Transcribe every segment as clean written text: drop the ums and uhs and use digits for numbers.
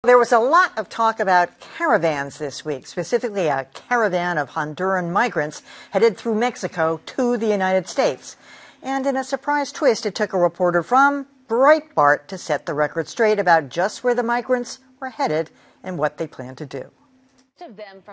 There was a lot of talk about caravans this week, specifically a caravan of Honduran migrants headed through Mexico to the United States. And in a surprise twist, it took a reporter from Breitbart to set the record straight about just where the migrants were headed and what they plan to do.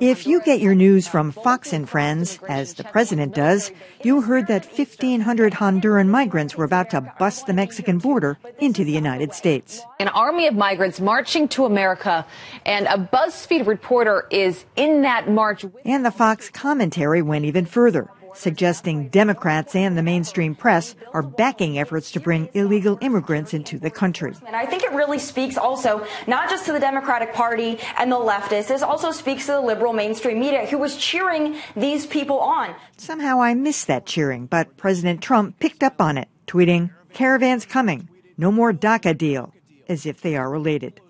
If you get your news from Fox and Friends, as the president does, you heard that 1,500 Honduran migrants were about to bust the Mexican border into the United States. An army of migrants marching to America, and a BuzzFeed reporter is in that march. And the Fox commentary went even further, suggesting Democrats and the mainstream press are backing efforts to bring illegal immigrants into the country. And I think it really speaks also not just to the Democratic Party and the leftists, it also speaks to the liberal mainstream media who was cheering these people on. Somehow I missed that cheering, but President Trump picked up on it, tweeting, "Caravans coming, no more DACA deal," as if they are related.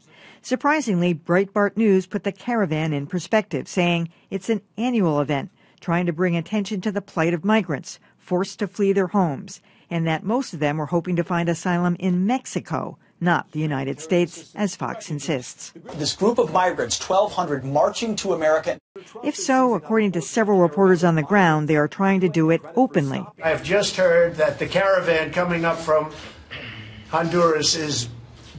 Surprisingly, Breitbart News put the caravan in perspective, saying it's an annual event trying to bring attention to the plight of migrants forced to flee their homes, and that most of them were hoping to find asylum in Mexico, not the United States, as Fox insists. This group of migrants, 1,200, marching to America. If so, according to several reporters on the ground, they are trying to do it openly. I have just heard that the caravan coming up from Honduras is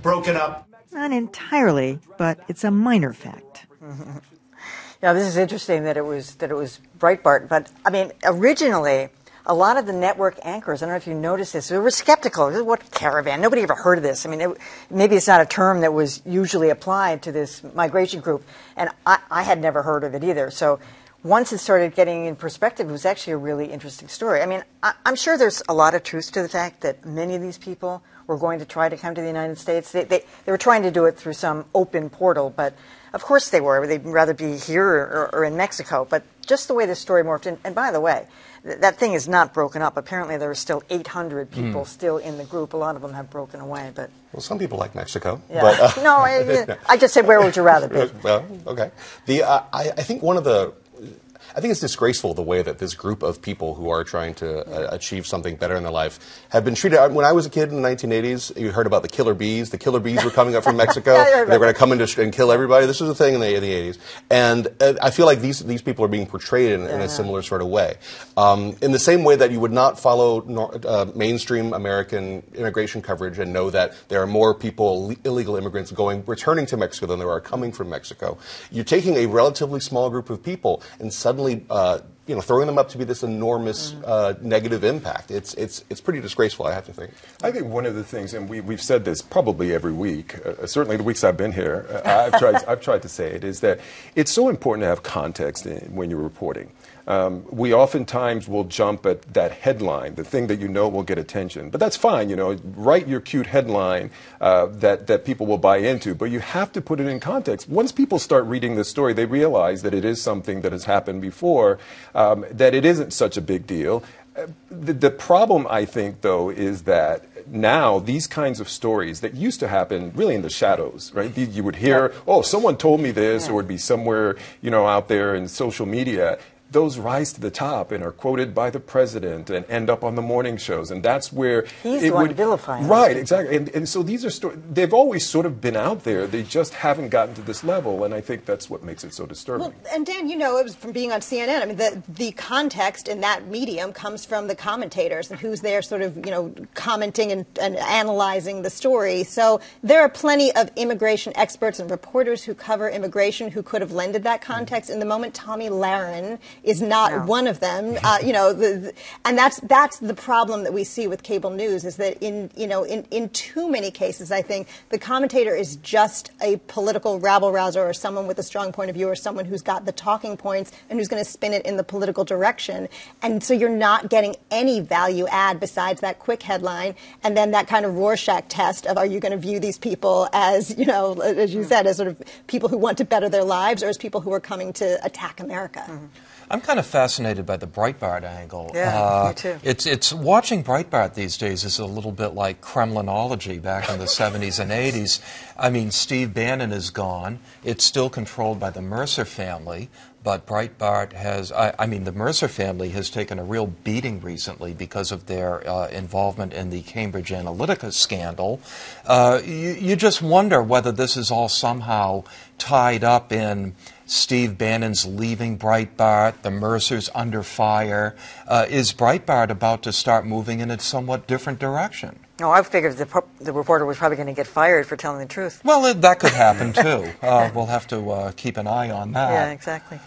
broken up. Not entirely, but it's a minor fact. Now, this is interesting that it was Breitbart, but I mean, originally, a lot of the network anchors, I don't know if you noticed this, they were skeptical. What caravan? Nobody ever heard of this. I mean, maybe it's not a term that was usually applied to this migration group, and I had never heard of it either. So once it started getting in perspective, it was actually a really interesting story. I mean, I'm sure there's a lot of truth to the fact that many of these people were going to try to come to the United States. They were trying to do it through some open portal, but of course they were. They'd rather be here or in Mexico. But just the way this story morphed, and by the way, that thing is not broken up. Apparently there are still 800 people still in the group. A lot of them have broken away. But well, some people like Mexico. Yeah. But, no, I just said, where would you rather be? Well, okay. I think I think it's disgraceful the way that this group of people who are trying to achieve something better in their life have been treated. When I was a kid in the 1980s, you heard about the killer bees. The killer bees were coming up from Mexico. They were going to come in and kill everybody. This was a thing in the 80s. And I feel like these people are being portrayed in a similar sort of way. In the same way that you would not follow mainstream American immigration coverage and know that there are more people, illegal immigrants, returning to Mexico than there are coming from Mexico. You're taking a relatively small group of people and suddenly throwing them up to be this enormous negative impact. It's pretty disgraceful, I have to think. I think one of the things, and we've said this probably every week, certainly the weeks I've been here, I've tried to say it, is that it's so important to have context when you're reporting. We oftentimes will jump at that headline, the thing that you know will get attention. But that's fine, write your cute headline that people will buy into. But you have to put it in context. Once people start reading this story, they realize that it is something that has happened before, that it isn't such a big deal. The problem, I think, though, is that now these kinds of stories that used to happen really in the shadows, right? You would hear, oh, someone told me this, or it would be somewhere, out there in social media. Those rise to the top and are quoted by the president and end up on the morning shows, and that's where he's the one vilifying. Right, exactly. And so these are they've always sort of been out there. They just haven't gotten to this level, and I think that's what makes it so disturbing. Well, and Dan, it was from being on CNN. I mean, the context in that medium comes from the commentators and who's there, sort of commenting and analyzing the story. So there are plenty of immigration experts and reporters who cover immigration who could have lended that context. In the moment, Tommy Lahren is not one of them, and that's the problem that we see with cable news, is that in too many cases, I think the commentator is just a political rabble rouser or someone with a strong point of view or someone who's got the talking points and who's going to spin it in the political direction, and so you're not getting any value add besides that quick headline and then that kind of Rorschach test of, are you going to view these people as as you said, as sort of people who want to better their lives or as people who are coming to attack America. I'm kind of fascinated by the Breitbart angle. Yeah, me too. It's watching Breitbart these days is a little bit like Kremlinology back in the 70s and 80s. I mean, Steve Bannon is gone. It's still controlled by the Mercer family. but Breitbart has, I mean, the Mercer family has taken a real beating recently because of their involvement in the Cambridge Analytica scandal. You just wonder whether this is all somehow tied up in Steve Bannon's leaving Breitbart, the Mercers under fire. Is Breitbart about to start moving in a somewhat different direction? No, I figured the reporter was probably going to get fired for telling the truth. Well, that could happen, too. We'll have to keep an eye on that. Yeah, exactly.